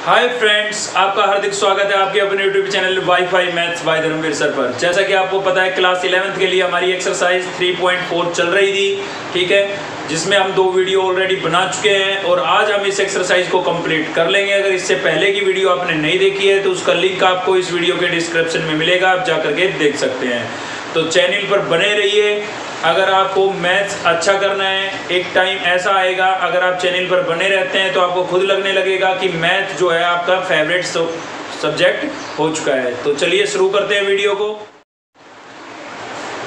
Hi friends, आपका हार्दिक स्वागत है आपके अपने YouTube channel wifi maths by Dharmveer sir पर। जैसा कि आपको पता है क्लास 11th के लिए हमारी एक्सरसाइज 3.4 चल रही थी, ठीक है, जिसमें हम 2 वीडियो ऑलरेडी बना चुके हैं और आज हम इस एक्सरसाइज को कंप्लीट कर लेंगे। अगर इससे पहले की वीडियो आपने नहीं देखी है तो उसका लिंक आपको इस वीडियो के डिस्क्रिप्शन में मिलेगा, आप जा करके देख सकते हैं। तो चैनल पर बने रहिए। अगर आपको मैथ्स अच्छा करना है, एक टाइम ऐसा आएगा अगर आप चैनल पर बने रहते हैं तो आपको खुद लगने लगेगा कि मैथ जो है आपका फेवरेट सब्जेक्ट हो चुका है। तो चलिए शुरू करते हैं वीडियो को।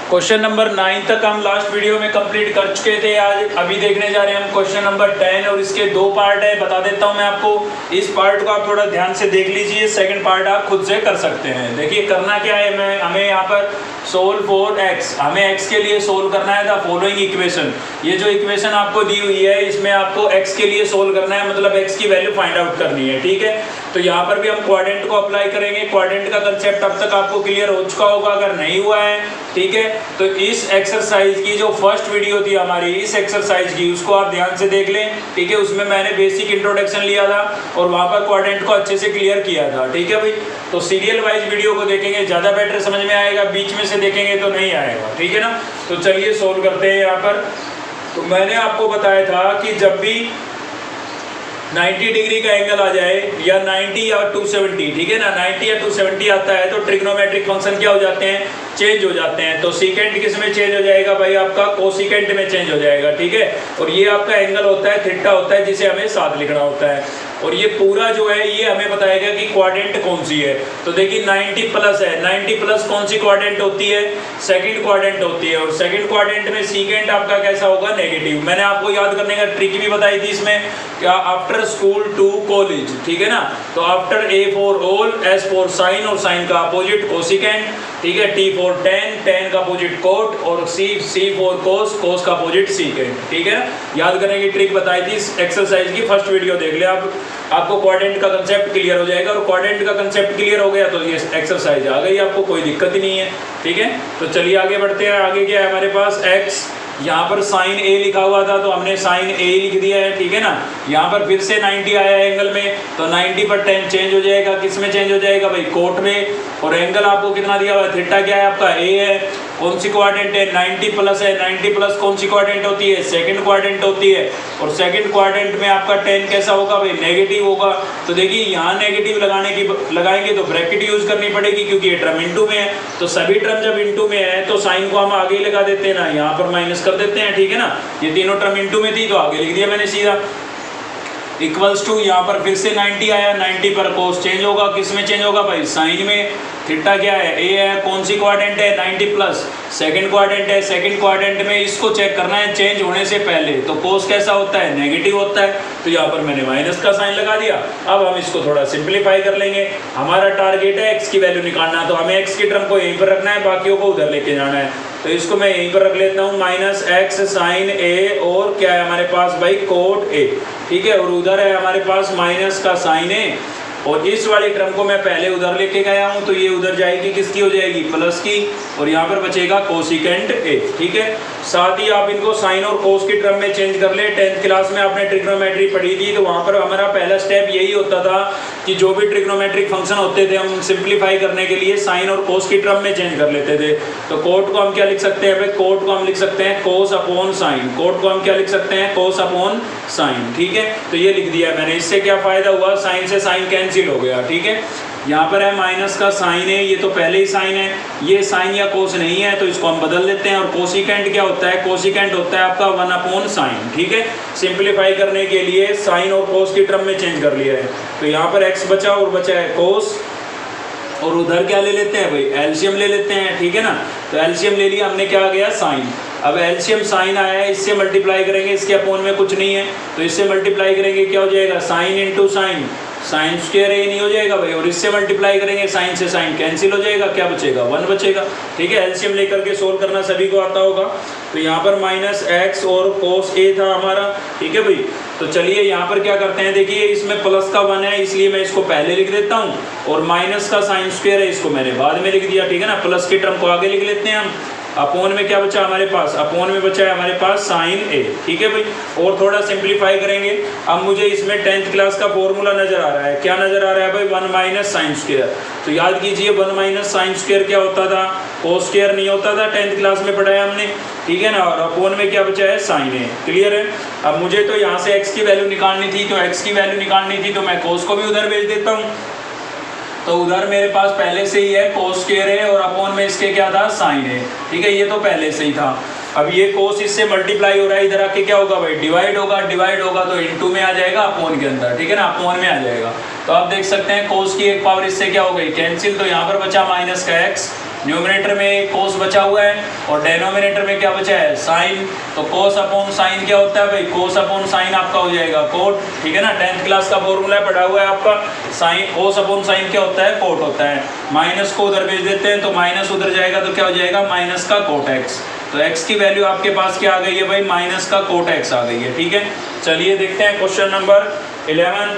क्वेश्चन नंबर 9 तक हम लास्ट वीडियो में कंप्लीट कर चुके थे। आज अभी देखने जा रहे हैं हम क्वेश्चन नंबर 10 और इसके 2 पार्ट है। बता देता हूं मैं आपको, इस पार्ट को आप थोड़ा ध्यान से देख लीजिए, सेकंड पार्ट आप खुद से कर सकते हैं। देखिए करना क्या है, हमें यहाँ पर सोल्व फॉर एक्स, हमें एक्स के लिए सोल्व करना है द फॉलोइंग इक्वेशन। ये जो इक्वेशन आपको दी हुई है इसमें आपको एक्स के लिए सोल्व करना है, मतलब एक्स की वैल्यू फाइंड आउट करनी है, ठीक है। तो यहाँ पर भी हम क्वाड्रेंट को अप्लाई करेंगे। क्वाड्रेंट का कंसेप्ट अब तक आपको क्लियर हो चुका होगा, अगर नहीं हुआ है, ठीक है, तो इस एक्सरसाइज की जो फर्स्ट वीडियो थी हमारी इस एक्सरसाइज की, उसको आप ध्यान से देख लें, ठीक है। उसमें मैंने बेसिक इंट्रोडक्शन लिया था और वहाँ पर क्वाड्रेंट को अच्छे से क्लियर किया था, ठीक है भाई। तो सीरियल वाइज वीडियो को देखेंगे ज़्यादा बेटर समझ में आएगा, बीच में से देखेंगे तो नहीं आएगा, ठीक है ना। तो चलिए सोल्व करते हैं यहाँ पर। तो मैंने आपको बताया था कि जब भी 90 डिग्री का एंगल आ जाए या 90 या 270, ठीक है ना, 90 या 270 आता है तो ट्रिग्नोमेट्रिक फंक्शन क्या हो जाते हैं, चेंज हो जाते हैं। तो सीकेंट किस में चेंज हो जाएगा भाई, आपका कोसिकेंट में चेंज हो जाएगा, ठीक है। और ये आपका एंगल होता है थीटा होता है, जिसे हमें साथ लिखना होता है। और ये पूरा जो है ये हमें बताएगा कि क्वाड्रेंट कौन सी है। तो देखिए 90 प्लस है, 90 प्लस कौन सी क्वाड्रेंट होती है, सेकंड क्वाड्रेंट होती है। और सेकंड क्वाड्रेंट में सीकेंट आपका कैसा होगा, नेगेटिव। मैंने आपको याद करने का ट्रिक भी बताई थी इसमें, क्या आफ्टर स्कूल टू कॉलेज, ठीक है ना। तो after A for all, S for sine और साइन का अपोजिट कोसिकेंट, ठीक है, टी फॉर टेन, टेन का अपोजिट कोट और सी फॉर कोस, कोस का अपोजिट सीकेंट, ठीक है ना। याद करने की ट्रिक बताई थी इस एक्सरसाइज की, फर्स्ट वीडियो देख ले आप, आपको क्वाड्रेंट का कंसेप्ट क्लियर हो जाएगा। और क्वाड्रेंट का कंसेप्ट क्लियर हो गया तो ये एक्सरसाइज आ गई, आपको कोई दिक्कत ही नहीं है, ठीक है। तो चलिए आगे बढ़ते हैं। आगे क्या है हमारे पास, x, यहाँ पर साइन ए लिखा हुआ था तो हमने साइन ए लिख दिया है, ठीक है ना। यहाँ पर फिर से 90 आया है एंगल में, तो 90 पर 10 चेंज हो जाएगा, किस में चेंज हो जाएगा भाई, कोट में। और एंगल आपको कितना दिया हुआ है, थीटा क्या है आपका, ए है। कौन सी क्वाड्रेंट है, 90 प्लस है। 90 प्लस कौन सी क्वाड्रेंट होती है, सेकंड क्वाड्रेंट होती है। और सेकंड क्वाड्रेंट में आपका 10 कैसा होगा भाई, नेगेटिव होगा। तो देखिए यहाँ नेगेटिव लगाएंगे तो ब्रैकेट यूज करनी पड़ेगी, क्योंकि ये टर्म इनटू में है। तो सभी टर्म जब इनटू में है तो साइन को हम आगे ही लगा देते हैं ना, यहाँ पर माइनस कर देते हैं, ठीक है ना। ये तीनों टर्म इनटू में थी तो आगे लिख दिया मैंने सीधा। इक्वल्स टू, यहाँ पर फिर से 90 आया, 90 पर कोस चेंज होगा, किस में चेंज होगा भाई, साइन में। थीटा क्या है, ए है। कौन सी क्वाड्रेंट है, 90 प्लस, सेकंड क्वाड्रेंट है। सेकंड क्वाड्रेंट में इसको चेक करना है चेंज होने से पहले, तो कोस कैसा होता है, नेगेटिव होता है। तो यहाँ पर मैंने माइनस का साइन लगा दिया। अब हम इसको थोड़ा सिंप्लीफाई कर लेंगे। हमारा टारगेट है एक्स की वैल्यू निकालना, तो हमें एक्स की टर्म को यहीं पर रखना है, बाकियों को उधर लेके जाना है। तो इसको मैं यहीं पर रख लेता हूँ, माइनस एक्स साइन ए और क्या है हमारे पास भाई, कोट ए, ठीक है। और उधर है हमारे पास माइनस का साइन ए, और इस वाली टर्म को मैं पहले उधर लेके गया हूँ तो ये उधर जाएगी, किसकी हो जाएगी, प्लस की। और यहाँ पर बचेगा कोसिकेंट ए, ठीक है। साथ ही आप इनको साइन और कोस की टर्म में चेंज कर ले। 10th क्लास में आपने ट्रिग्नोमेट्री पढ़ी थी तो वहाँ पर हमारा पहला स्टेप यही होता था कि जो भी ट्रिग्नोमेट्रिक फंक्शन होते थे हम सिंप्लीफाई करने के लिए साइन और कोस की टर्म में चेंज कर लेते थे। तो कोट को हम क्या लिख सकते हैं भाई, कोट को हम लिख सकते हैं कोस अपॉन साइन। कोट को हम क्या लिख सकते हैं, कोस अपॉन साइन, ठीक है। तो ये लिख दिया मैंने। इससे क्या फायदा हुआ, साइन से साइन कैंसिल हो गया, ठीक है। यहाँ पर है माइनस का साइन है, ये तो पहले ही साइन है, ये साइन या कोस नहीं है तो इसको हम बदल देते हैं। और कोसिकेंट क्या होता है, कोसिकेंट होता है आपका 1 अपॉन साइन, ठीक है। सिंप्लीफाई करने के लिए साइन और कोस की टर्म में चेंज कर लिया है। तो यहाँ पर एक्स बचा और बचा है कोस, और उधर क्या ले लेते हैं भाई, एलसीएम ले लेते हैं, ठीक है ना। तो एलसीएम ले लिया हमने, क्या आ गया, साइन। अब एलसीएम साइन आया है, इससे मल्टीप्लाई करेंगे, इसके अपोन में कुछ नहीं है तो इससे मल्टीप्लाई करेंगे, क्या हो जाएगा, sine into sine, sine square A नहीं हो जाएगा भाई। और इससे मल्टीप्लाई करेंगे, साइन से साइन कैंसिल हो जाएगा, क्या बचेगा, 1 बचेगा, ठीक है। एलसीएम लेकर के सोल्व करना सभी को आता होगा। तो यहाँ पर माइनस एक्स और कोस ए था हमारा, ठीक है भाई। तो चलिए यहाँ पर क्या करते हैं, देखिए इसमें प्लस का 1 है इसलिए मैं इसको पहले लिख देता हूँ, और माइनस का साइन स्क्वायर है इसको मैंने बाद में लिख दिया, ठीक है ना। प्लस की टर्म को आगे लिख लेते हैं हम, अपोन में क्या बचा हमारे पास, अपोन में बचा है हमारे पास साइन ए। ठीक है भाई, और थोड़ा सिंप्लीफाई करेंगे। अब मुझे इसमें 10th क्लास का फॉर्मूला नजर आ रहा है, क्या नजर आ रहा है भाई, 1 माइनस साइन स्क्वायर। तो याद कीजिए 1 माइनस साइन स्क्वायर क्या होता था, कोस स्क्वायर नहीं होता था, 10th क्लास में पढ़ा है हमने। ठीक है ना, और अपोन में क्या बचा है, साइन ए। क्लियर है। अब मुझे तो यहाँ से x की वैल्यू निकालनी थी, तो x की वैल्यू निकालनी थी तो मैं कोस को भी उधर भेज देता हूँ। तो उधर मेरे पास पहले से ही है कोस स्क्वायर है और अपोन में इसके क्या था, साइन है। ठीक है, ये तो पहले से ही था। अब ये कोस इससे मल्टीप्लाई हो रहा है, इधर आके क्या होगा भाई, डिवाइड होगा, डिवाइड होगा तो इनटू में आ जाएगा अपोन के अंदर। ठीक है ना, अपोन में आ जाएगा। तो आप देख सकते हैं कोस की एक पावर इससे क्या हो गई, कैंसिल। तो यहाँ पर बचा माइनस का x, न्यूमरेटर में कोस बचा हुआ है और डेनोमिनेटर में क्या बचा है, साइन। तो कोस अपॉन साइन क्या होता है भाई, कोस अपॉन साइन आपका हो जाएगा कोट। ठीक है ना, 10th क्लास का फॉर्मूला पढ़ा हुआ है आपका, साइन कोस अपॉन साइन क्या होता है, कोट होता है। माइनस को उधर भेज देते हैं तो माइनस उधर जाएगा तो क्या हो जाएगा, माइनस का कोट एक्स। तो x की वैल्यू आपके पास क्या आ गई है भाई, माइनस का कोट x आ गई है। ठीक है, चलिए देखते हैं क्वेश्चन नंबर 11।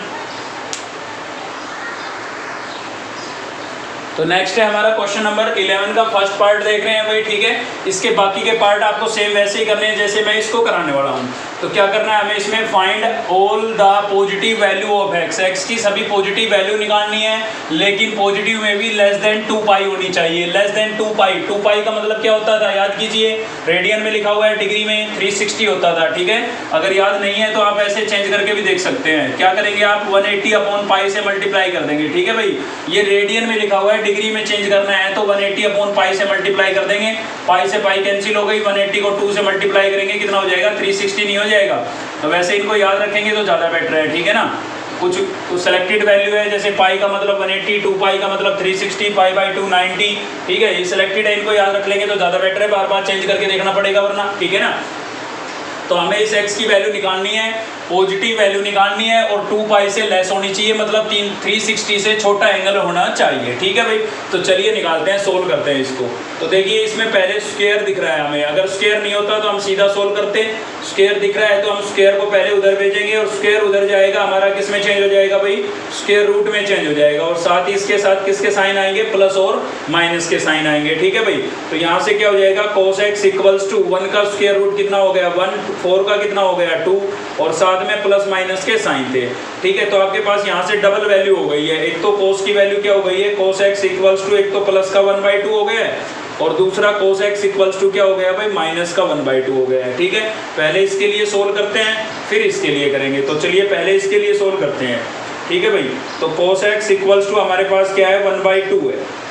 तो नेक्स्ट है हमारा क्वेश्चन नंबर 11 का फर्स्ट पार्ट देख रहे हैं भाई। ठीक है, इसके बाकी के पार्ट आपको सेम वैसे ही करने हैं जैसे मैं इसको कराने वाला हूँ। तो क्या करना है हमें इसमें, find all the positive value of x, x की सभी पॉजिटिव वैल्यू निकालनी है, लेकिन पॉजिटिव में भी लेस देन 2 पाई होनी चाहिए। लेस देन 2 पाई, 2 पाई का मतलब क्या होता था, याद कीजिए, रेडियन में लिखा हुआ है, डिग्री में 360 होता था। ठीक है, अगर याद नहीं है तो आप ऐसे चेंज करके भी देख सकते हैं। क्या करेंगे आप, 180 अपॉन पाई से मल्टीप्लाई कर देंगे। ठीक है भाई, ये रेडियन में लिखा हुआ है, डिग्री में चेंज करना है तो 180 अपॉन पाई से मल्टीप्लाई कर देंगे। पाई से पाई कैंसिल हो गई, 180 को 2 से मल्टीप्लाई करेंगे कितना हो जाएगा, 360 नहीं हो जाएगा। तो वैसे इनको याद रखेंगे तो ज़्यादा बेटर है। ठीक है ना, कुछ सिलेक्टेड वैल्यू है, जैसे पाई का मतलब 180, 2 पाई का मतलब 360, पाई बाई 2 90। ठीक है, ये सिलेक्टेड है, इनको याद रख लेंगे तो ज़्यादा बेटर है, बार बार चेंज करके देखना पड़ेगा वरना। ठीक है ना, तो हमें इस x की वैल्यू निकालनी है, पॉजिटिव वैल्यू निकालनी है और 2 पाई से लेस होनी चाहिए, मतलब 360 से छोटा एंगल होना चाहिए। ठीक है भाई, तो चलिए निकालते हैं, सोल्व करते हैं इसको। तो देखिए इसमें पहले स्क्वायर दिख रहा है हमें, अगर स्क्वायर नहीं होता तो हम सीधा सोल्व करते। स्क्वायर दिख रहा है तो हम स्क्वायर को पहले उधर भेजेंगे और स्क्वायर उधर जाएगा, हमारा किस में चेंज हो जाएगा भाई, स्क्वायर रूट में चेंज हो जाएगा। और साथ ही इसके साथ किसके साइन आएंगे, प्लस और माइनस के साइन आएंगे। ठीक है भाई, तो यहाँ से क्या हो जाएगा, cos x इक्वल्स टू 1 का स्क्वायर रूट कितना हो गया, 1, 4 का कितना हो गया 2, और साथ में प्लस माइनस के साइन थे। ठीक है, तो आपके पास यहाँ से डबल वैल्यू हो गई है, एक तो cos की वैल्यू क्या हो गई है, cos x इक्वल्स टू एक तो प्लस का 1/2 हो गया है और दूसरा cos x इक्वल्स टू क्या हो गया भाई, माइनस का 1/2 हो गया है। ठीक है, पहले इसके लिए सोल्व करते हैं फिर इसके लिए करेंगे। तो चलिए पहले इसके लिए सोल्व करते हैं। ठीक है भाई, तो cos x इक्वल्स टू हमारे पास क्या है, 1/2 है।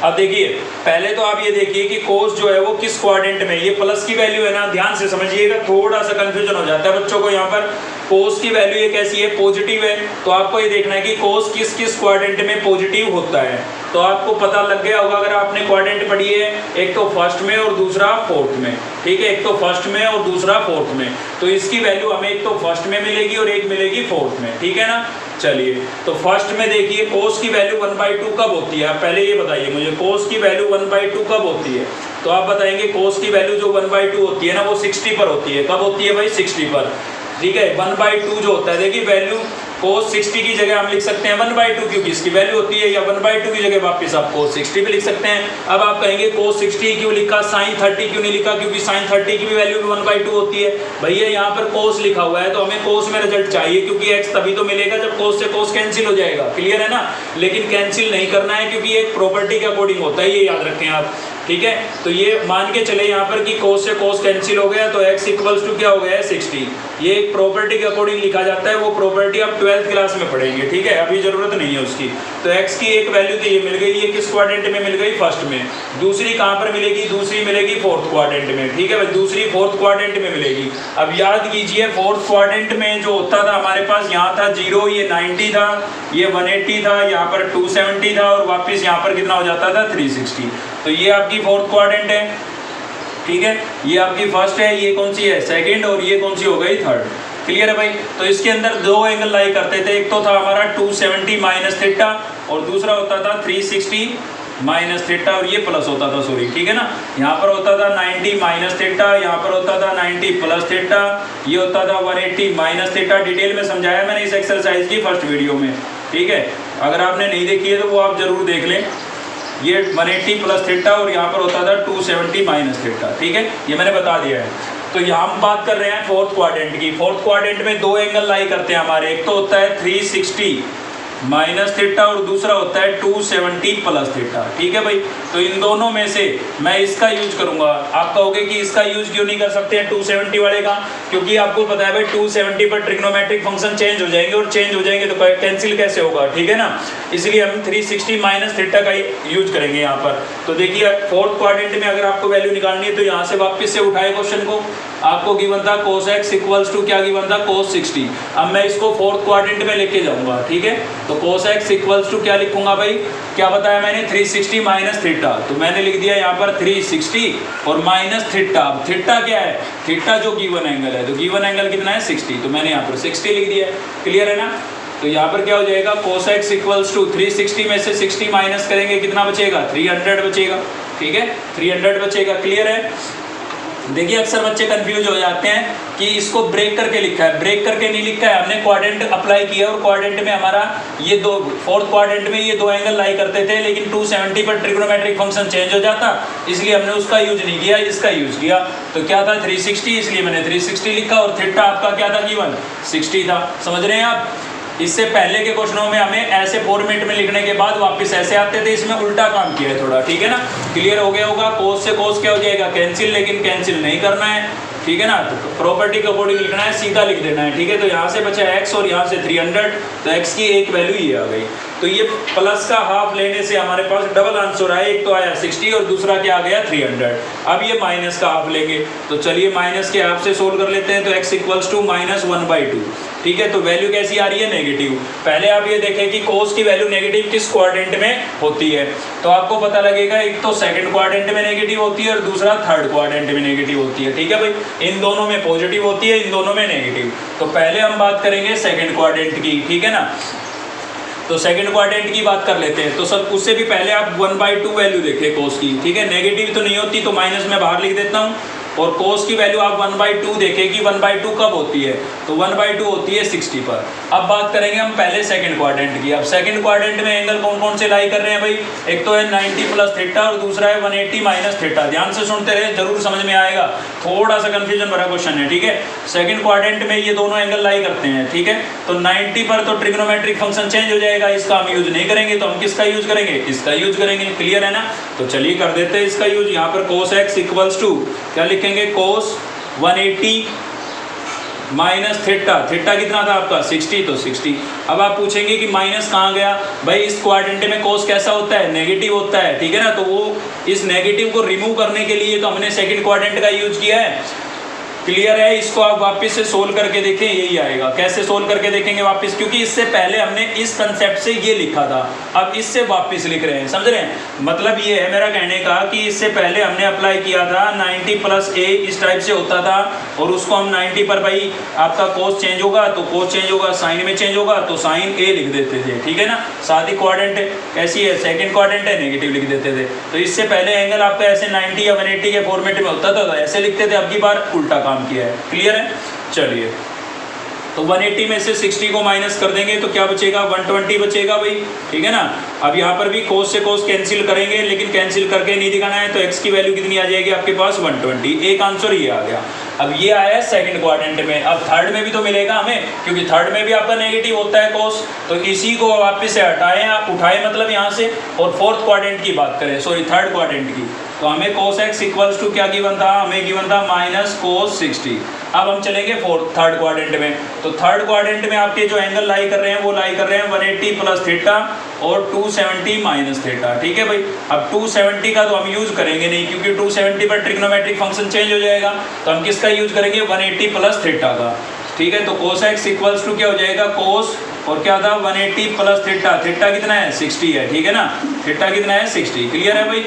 अब देखिए पहले तो आप ये देखिए कि कोस जो है वो किस क्वाड्रेंट में, ये प्लस की वैल्यू है ना, ध्यान से समझिएगा, थोड़ा सा कंफ्यूजन हो जाता है बच्चों को। यहाँ पर कोस की वैल्यू ये कैसी है, पॉजिटिव है, तो आपको ये देखना है कि कोस किस किस क्वाड्रेंट में पॉजिटिव होता है। तो आपको पता लग गया होगा अगर आपने क्वाड्रेंट पढ़ी है, एक तो फर्स्ट में और दूसरा फोर्थ में। ठीक है, एक तो फर्स्ट में और दूसरा फोर्थ में, तो इसकी वैल्यू हमें एक तो फर्स्ट में मिलेगी और एक मिलेगी फोर्थ में। ठीक है ना, चलिए तो फर्स्ट में देखिए कोस की वैल्यू 1/2 कब होती है, आप पहले ये बताइए मुझे, कोस की वैल्यू 1/2 कब होती है। तो आप बताएंगे कोस की वैल्यू जो 1/2 होती है ना, वो 60 पर होती है। कब होती है भाई, 60 पर। ठीक है, 1/2 जो होता है, देखिए वैल्यू cos 60 की जगह हम लिख सकते हैं 1/2 क्योंकि इसकी वैल्यू होती है, या 1/2 की जगह वापस आप cos 60 भी लिख सकते हैं। अब आप कहेंगे cos 60 क्यों लिखा, sin 30 क्यों नहीं लिखा, क्योंकि sin 30 की भी वैल्यू 1/2 होती है। भैया यहाँ पर cos लिखा हुआ है तो हमें cos में रिजल्ट चाहिए, क्योंकि x तभी तो मिलेगा जब cos से cos कैंसिल हो जाएगा। क्लियर है ना, लेकिन कैंसिल नहीं करना है क्योंकि एक प्रॉपर्टी के अकॉर्डिंग होता है, ये याद रखें आप। ठीक है, तो ये मान के चले यहाँ पर कि cos से cos कैंसिल हो गया तो x इक्वल्स टू क्या हो गया है, 60। ये एक प्रॉपर्टी के अकॉर्डिंग लिखा जाता है, वो प्रॉपर्टी आप 12th क्लास में पढ़ेंगे। ठीक है, अभी जरूरत नहीं है उसकी। तो x की एक वैल्यू तो ये मिल गई, ये किस क्वाड्रेंट में मिल गई, फर्स्ट में। दूसरी कहाँ पर मिलेगी, दूसरी मिलेगी फोर्थ क्वाड्रेंट में। ठीक है भाई, दूसरी फोर्थ क्वाड्रेंट में मिलेगी। अब याद कीजिए फोर्थ क्वाड्रेंट में जो होता था हमारे पास, यहाँ था 0, ये 90 था, ये 180 था, यहाँ पर 270 था और वापिस यहाँ पर कितना हो जाता था, 360। तो ये आपकी फोर्थ क्वाड्रेंट है। ठीक है, ये आपकी फर्स्ट है, ये कौन सी है, सेकंड, और ये कौन सी हो गई, थर्ड। क्लियर है भाई, तो इसके अंदर दो एंगल लाई करते थे, एक तो था हमारा 270 माइनस थीटा और दूसरा होता था 360 माइनस थीटा, और ये प्लस होता था, सॉरी। ठीक है ना, यहाँ पर होता था 90 माइनस थीटा, यहाँ पर होता था 90 प्लस थीटा, ये होता था 180 माइनस थीटा। डिटेल में समझाया मैंने इस एक्सरसाइज की फर्स्ट वीडियो में। ठीक है, अगर आपने नहीं देखी है तो वो आप जरूर देख लें। ये 180 प्लस थीटा और यहाँ पर होता था 270 माइनस थीटा। ठीक है, ये मैंने बता दिया है। तो यहाँ हम बात कर रहे हैं फोर्थ क्वाड्रेंट की। फोर्थ क्वाड्रेंट में दो एंगल लाई करते हैं हमारे, एक तो होता है 360 माइनस थीटा और दूसरा होता है 270 प्लस थीटा। ठीक है भाई, तो इन दोनों में से मैं इसका यूज करूंगा। आप कहोगे कि इसका यूज क्यों नहीं कर सकते हैं 270 वाले का? क्योंकि आपको पता है भाई 270 पर ट्रिग्नोमेट्रिक फंक्शन चेंज हो जाएंगे, और चेंज हो जाएंगे तो कैंसिल कैसे होगा? ठीक है ना, इसलिए हम 360 माइनस थीटा का यूज करेंगे यहाँ पर। तो देखिए फोर्थ क्वाड्रेंट में अगर आपको वैल्यू निकालनी है तो यहाँ से वापस से उठाए क्वेश्चन को, आपको गिवन था cos x इक्वल्स टू क्या गिवन था? cos 60। अब मैं इसको फोर्थ क्वाड्रेंट में लेके जाऊंगा। ठीक है, तो cos x इक्वल्स टू क्या लिखूंगा भाई? क्या बताया मैंने? 360 माइनस थीटा। तो मैंने लिख दिया यहाँ पर 360 और माइनस थीटा। अब थीटा क्या है? थीटा जो गिवन एंगल है, तो गिवन एंगल कितना है? 60। तो मैंने यहाँ पर 60 लिख दिया है। क्लियर है ना? तो यहाँ पर क्या हो जाएगा? cos x इक्वल्स टू 360 में से 60 माइनस करेंगे, कितना बचेगा? 300 बचेगा। ठीक है, 300 बचेगा। क्लियर है? देखिए अक्सर बच्चे कंफ्यूज हो जाते हैं कि इसको ब्रेक करके लिखा है, ब्रेक करके नहीं लिखा है, हमने क्वाड्रेंट अप्लाई किया और क्वाड्रेंट में हमारा ये दो, फोर्थ क्वाड्रेंट में ये दो एंगल लाई करते थे, लेकिन 270 पर ट्रिग्नोमेट्रिक फंक्शन चेंज हो जाता, इसलिए हमने उसका यूज नहीं किया, इसका यूज किया। तो क्या था? 360, इसलिए मैंने 360 लिखा और थीटा आपका क्या था गिवन? 60 था। समझ रहे हैं आप? इससे पहले के क्वेश्चनों में हमें ऐसे फॉर्मेट में लिखने के बाद वापस ऐसे आते थे, इसमें उल्टा काम किया है थोड़ा। ठीक है ना, क्लियर हो गया होगा? कोस से कोस क्या हो जाएगा? कैंसिल, लेकिन कैंसिल नहीं करना है। ठीक है ना, तो प्रॉपर्टी के अकॉर्डिंग लिखना है, सीधा लिख देना है। ठीक है, तो यहाँ से बचा x और यहाँ से 300, तो x की एक वैल्यू ये आ गई। तो ये प्लस का हाफ लेने से हमारे पास डबल आंसर आया, एक तो आया 60 और दूसरा क्या आ गया? 300। अब ये माइनस का हाफ लेंगे, तो चलिए माइनस के हाफ से सोल्व कर लेते हैं। तो x इक्वल्स टू -1/2। ठीक है, तो वैल्यू कैसी आ रही है? नेगेटिव। पहले आप ये देखें कि कोस की वैल्यू नेगेटिव किस क्वाड्रेंट में होती है, तो आपको पता लगेगा एक तो सेकंड क्वाड्रेंट में नेगेटिव होती है और दूसरा थर्ड क्वाड्रेंट में नेगेटिव होती है। ठीक है भाई, इन दोनों में पॉजिटिव होती है, इन दोनों में नेगेटिव। तो पहले हम बात करेंगे सेकंड क्वाड्रेंट की। ठीक है ना, तो सेकंड क्वाड्रेंट की बात कर लेते हैं। तो सब उससे भी पहले आप 1/2 वैल्यू देखें कोस की। ठीक है, नेगेटिव तो नहीं होती, तो माइनस में बाहर लिख देता हूँ। और कोस की वैल्यू आप 1/2 देखें कि 1/2 कब होती है, तो 1/2 होती है 60 पर। अब बात करेंगे हम पहले सेकंड क्वाड्रेंट की। अब सेकंड क्वाड्रेंट में एंगल कौन कौन से लाई कर रहे हैं भाई? एक तो है 90 प्लस थीटा और दूसरा है 180 माइनस थीटा। ध्यान से सुनते रहे, जरूर समझ में आएगा, थोड़ा सा कंफ्यूजन भरा क्वेश्चन है। ठीक है, सेकंड क्वाड्रेंट में ये दोनों एंगल लाई करते हैं। ठीक है, तो 90 पर तो ट्रिग्नोमेट्रिक फंक्शन चेंज हो जाएगा, इसका हम यूज नहीं करेंगे, तो हम किसका यूज करेंगे? इसका यूज करेंगे। क्लियर है ना? तो चलिए कर देते हैं इसका यूज। यहाँ पर cos x इक्वल्स टू क्या लिखेंगे? cos 180 minus theta. थीटा कितना था आपका? 60, तो 60। अब आप पूछेंगे कि माइनस कहाँ गया भाई? इस क्वाड्रेंट में कोस कैसा होता है? नेगेटिव होता है। ठीक है ना, तो वो इस नेगेटिव को रिमूव करने के लिए तो हमने सेकंड क्वाड्रेंट का यूज किया है। क्लियर है? इसको आप वापस से सोल्व करके देखें, यही आएगा। कैसे सोल्व करके देखेंगे वापस? क्योंकि इससे पहले हमने इस कंसेप्ट से ये लिखा था, अब इससे वापस लिख रहे हैं। समझ रहे हैं? मतलब ये है मेरा कहने का कि इससे पहले हमने अप्लाई किया था 90 प्लस a, इस टाइप से होता था, और उसको हम 90 पर भाई आपका कोस चेंज होगा तो कोस चेंज होगा, साइन में चेंज होगा तो साइन a लिख देते थे। ठीक है ना, साथ ही क्वाड्रेंट कैसी है? सेकंड क्वाड्रेंट है, नेगेटिव लिख देते थे। तो इससे पहले एंगल आपका ऐसे 90 या 180 के फॉर्मेट में होता था, तो ऐसे लिखते थे। अब की बार उल्टा काम किया है। क्लियर है? चलिए, तो 180 में से 60 को माइनस कर देंगे तो क्या बचेगा? 120 बचेगा भाई। ठीक है ना, अब यहाँ पर भी कोस से कोस कैंसिल करेंगे, लेकिन कैंसिल करके नहीं दिखाना है, तो x की वैल्यू कितनी आ जाएगी आपके पास? 120। एक आंसर ये आ गया। अब ये आया है सेकंड क्वाड्रेंट में। अब थर्ड में भी तो मिलेगा हमें, क्योंकि थर्ड में भी आपका नेगेटिव होता है कोस, तो इसी को वापस से हटाएं आप, उठाएं मतलब यहाँ से, और फोर्थ क्वाड्रेंट की बात करें, सॉरी थर्ड क्वाड्रेंट की। तो हमें cos x इक्वल्स टू क्या गिवन था? हमें गिवन था माइनस cos 60। अब हम चलेंगे थर्ड क्वाड्रेंट में। तो थर्ड क्वाड्रेंट में आपके जो एंगल लाई कर रहे हैं वो लाई कर रहे हैं 180 प्लस थीटा और 270 माइनस थीटा। ठीक है भाई, अब 270 का तो हम यूज करेंगे नहीं, क्योंकि 270 पर ट्रिग्नोमेट्रिक फंक्शन चेंज हो जाएगा, तो हम किसका यूज करेंगे? 180 प्लस थीटा का। ठीक है, तो cos x इक्वल्स टू क्या हो जाएगा? cos और क्या था? 180 प्लस थीटा। थीटा कितना है? 60 है। ठीक है ना, थीटा कितना है? 60। क्लियर है भाई?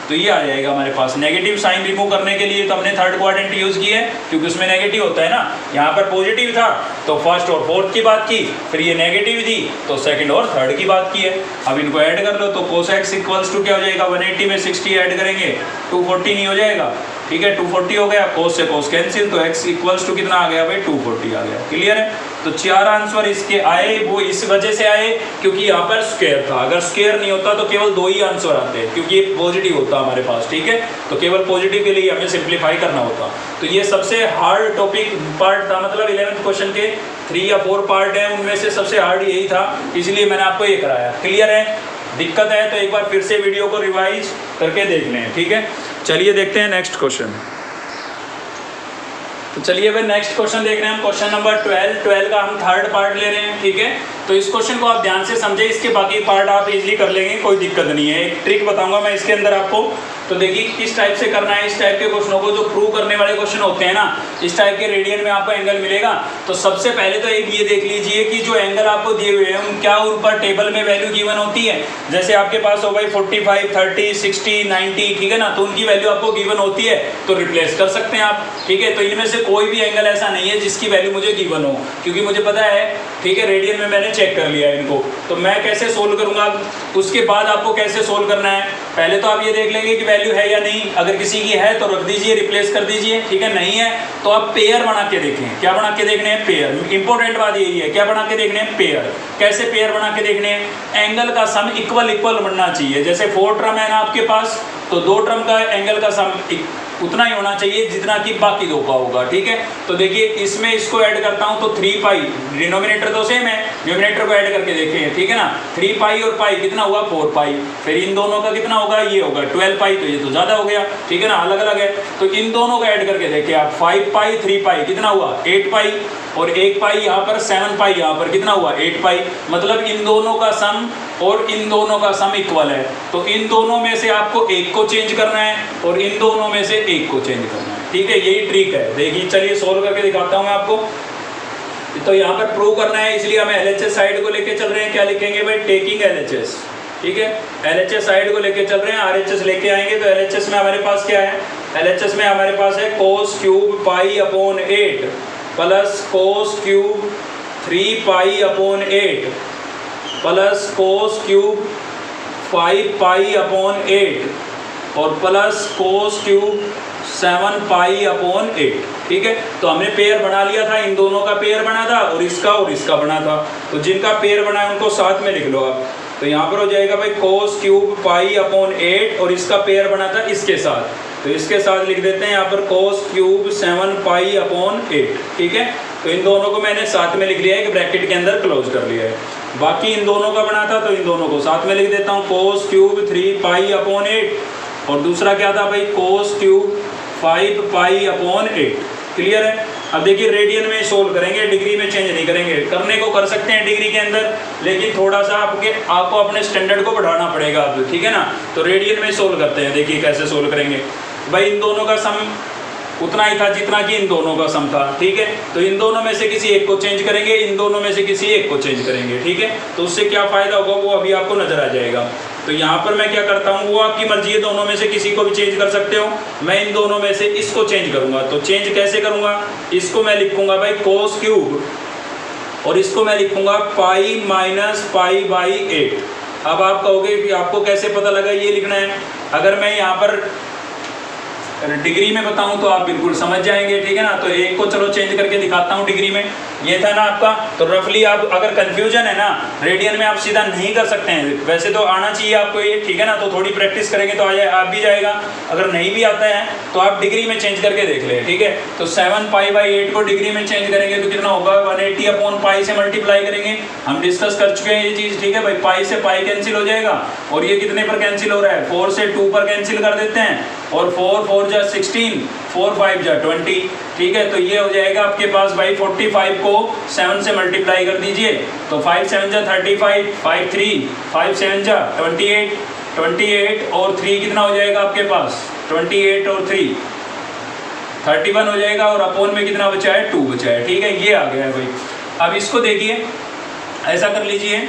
तो ये आ जाएगा हमारे पास। नेगेटिव साइन रिमूव करने के लिए तो हमने थर्ड क्वाड्रेंट यूज किया है, क्योंकि उसमें नेगेटिव होता है ना। यहाँ पर पॉजिटिव था तो फर्स्ट और फोर्थ की बात की, फिर ये नेगेटिव थी तो सेकंड और थर्ड की बात की है। अब इनको ऐड कर लो, तो cos x इक्वल्स टू क्या हो जाएगा? 180 में 60 ऐड करेंगे 240 नहीं हो जाएगा? ठीक है 240 हो गया, कोस से कोस कैंसिल, तो x इक्वल्स टू कितना आ गया भाई 240 आ गया। क्लियर है। तो 4 आंसर इसके आए, वो इस वजह से आए क्योंकि यहाँ पर स्क्वायर था। अगर स्क्वायर नहीं होता तो केवल 2 ही आंसर आते क्योंकि ये पॉजिटिव होता हमारे पास। ठीक है, तो केवल पॉजिटिव के लिए हमें सिंप्लीफाई करना होता। तो ये सबसे हार्ड टॉपिक पार्ट था, मतलब 11th क्वेश्चन के 3 या 4 पार्ट हैं, उनमें से सबसे हार्ड यही था, इसलिए मैंने आपको ये कराया। क्लियर है। दिक्कत है तो एक बार फिर से वीडियो को रिवाइज करके देख लें। ठीक है, चलिए देखते हैं नेक्स्ट क्वेश्चन। तो चलिए भाई नेक्स्ट क्वेश्चन देख रहे हैं हम, क्वेश्चन नंबर 12 का हम थर्ड पार्ट ले रहे हैं। ठीक है, तो इस क्वेश्चन को आप ध्यान से समझे, इसके बाकी पार्ट आप इजीली कर लेंगे, कोई दिक्कत नहीं है। एक ट्रिक बताऊंगा मैं इसके अंदर आपको, तो देखिए किस टाइप से करना है। इस टाइप के क्वेश्चनों को जो प्रूव करने वाले क्वेश्चन होते हैं ना, इस टाइप के रेडियन में आपको एंगल मिलेगा। तो सबसे पहले तो एक ये देख लीजिए कि जो एंगल आपको दिए हुए हैं क्या ऊपर टेबल में वैल्यू गिवन होती है। जैसे आपके पास हो भाई 45, 30, 60, 90, ठीक है ना, तो उनकी वैल्यू आपको गिवन होती है तो रिप्लेस कर सकते हैं आप। ठीक है, तो इनमें से कोई भी एंगल ऐसा नहीं है जिसकी वैल्यू मुझे गिवन हो, क्योंकि मुझे पता है, ठीक है, रेडियन में मैंने चेक कर लिया है इनको। तो मैं कैसे सोल्व करूंगा, उसके बाद आपको कैसे सोल्व करना है, पहले तो आप ये देख लेंगे कि वैल्यू है या नहीं। अगर किसी की है तो रख दीजिए, रिप्लेस कर दीजिए। ठीक है, नहीं है तो आप पेयर बना के देखें। क्या बना के देखने हैं? पेयर। इंपॉर्टेंट बात यही है, क्या बना के देखने हैं? पेयर। कैसे पेयर बना के देखने हैं? एंगल का सम इक्वल इक्वल बनना चाहिए। जैसे 4 टर्म है ना आपके पास, तो 2 टर्म का एंगल का सम उतना ही होना चाहिए जितना कि बाकी 2 का होगा। ठीक है, तो देखिए इसमें इसको ऐड करता हूं तो 3 पाई, डिनोमिनेटर तो सेम है, न्यूमिनेटर को ऐड करके देखें। ठीक है ना, 3 पाई और पाई कितना हुआ? 4 पाई। फिर इन दोनों का कितना होगा? ये होगा 12 पाई, तो ये तो ज़्यादा हो गया। ठीक है ना, अलग अलग है, तो इन दोनों को ऐड करके देखिए आप, 5 पाई 3 पाई कितना हुआ? 8 पाई, और 1 पाई यहाँ पर, 7 पाई यहाँ पर कितना हुआ? 8 पाई। मतलब इन दोनों का सम और इन दोनों का सम इक्वल है, तो इन दोनों में से आपको एक को चेंज करना है और इन दोनों में से एक को चेंज करना है। ठीक है, यही ट्रिक है। देखिए चलिए सोल्व करके दिखाता हूँ मैं आपको। तो यहाँ पर प्रूव करना है, इसलिए हमें LHS साइड को लेके चल रहे हैं। क्या लिखेंगे भाई? Taking LHS। ठीक है, LHS साइड को लेके चल रहे हैं, RHS लेके आएंगे। तो LHS में हमारे पास क्या है? LHS में हमारे पास है cos cube pi upon 8 plus cos cube 3 pi upon 8 plus cos cube 5 pi upon 8 और plus cos cube 7 pi upon 8। ठीक है, तो हमने पेयर बना लिया था, इन दोनों का पेयर बना था और इसका बना था। तो जिनका पेयर बना है उनको साथ में लिख लो आप। तो यहाँ पर हो जाएगा भाई cos क्यूब पाई अपॉन 8 और इसका पेयर बना था इसके साथ, तो इसके साथ लिख देते हैं यहाँ पर cos क्यूब 7 पाई अपॉन 8। ठीक है, तो इन दोनों को मैंने साथ में लिख लिया है कि ब्रैकेट के अंदर क्लोज कर लिया है। बाकी इन दोनों का बना था तो इन दोनों को साथ में लिख देता हूँ, cos क्यूब 3 पाई अपॉन 8 और दूसरा क्या था भाई? cos cube 5 pi upon 8। Clear है। अब देखिए रेडियन में सोल्व करेंगे, डिग्री में चेंज नहीं करेंगे। करने को कर सकते हैं डिग्री के अंदर, लेकिन थोड़ा सा आपको अपने स्टैंडर्ड को बढ़ाना पड़ेगा अब। ठीक है ना, तो रेडियन में सोल्व करते हैं। देखिए कैसे सोल्व करेंगे भाई। इन दोनों का सम उतना ही था जितना कि इन दोनों का सम था। ठीक है, तो इन दोनों में से किसी एक को चेंज करेंगे, इन दोनों में से किसी एक को चेंज करेंगे। ठीक है, तो उससे क्या फ़ायदा होगा वो अभी आपको नज़र आ जाएगा। तो यहाँ पर मैं क्या करता हूँ, वो आपकी मर्जी है, दोनों में से किसी को भी चेंज कर सकते हो। मैं इन दोनों में से इसको चेंज करूँगा। तो चेंज कैसे करूँगा? इसको मैं लिखूँगा भाई cos क्यूब और इसको मैं लिखूँगा पाई माइनस पाई बाई 8। अब आप कहोगे कि आपको कैसे पता लगा ये लिखना है? अगर मैं यहाँ पर डिग्री में बताऊं तो आप बिल्कुल समझ जाएंगे। ठीक है ना, तो एक को चलो चेंज करके दिखाता हूं डिग्री में। ये था ना आपका, तो रफली आप अगर कंफ्यूजन है ना, रेडियन में आप सीधा नहीं कर सकते हैं, वैसे तो आना चाहिए आपको ये। ठीक है ना, तो थोड़ी प्रैक्टिस करेंगे तो आ भी जाएगा। अगर नहीं भी आता है तो आप डिग्री में चेंज करके देख ले। ठीक है, तो 7 पाई बाई 8 को डिग्री में चेंज करेंगे तो कितना होगा? 180 अपॉन पाई से मल्टीप्लाई करेंगे। हम डिस्कस कर चुके हैं ये चीज़। ठीक है भाई, पाई से पाई कैंसिल हो जाएगा और ये कितने पर कैंसिल हो रहा है? 4 से 2 पर कैंसिल कर देते हैं और 4 4 जा 16, 4 5 जा 20। ठीक है, तो ये हो जाएगा आपके पास भाई 45 को 7 से मल्टीप्लाई कर दीजिए तो 5 7 जा 35, 5 3, 5 7 जा 28, 28 और 3 कितना हो जाएगा आपके पास? 28 और 3 31 हो जाएगा और अपॉन में कितना बचा है? 2 बचा है। ठीक है, ये आ गया है भाई। अब इसको देखिए, ऐसा कर लीजिए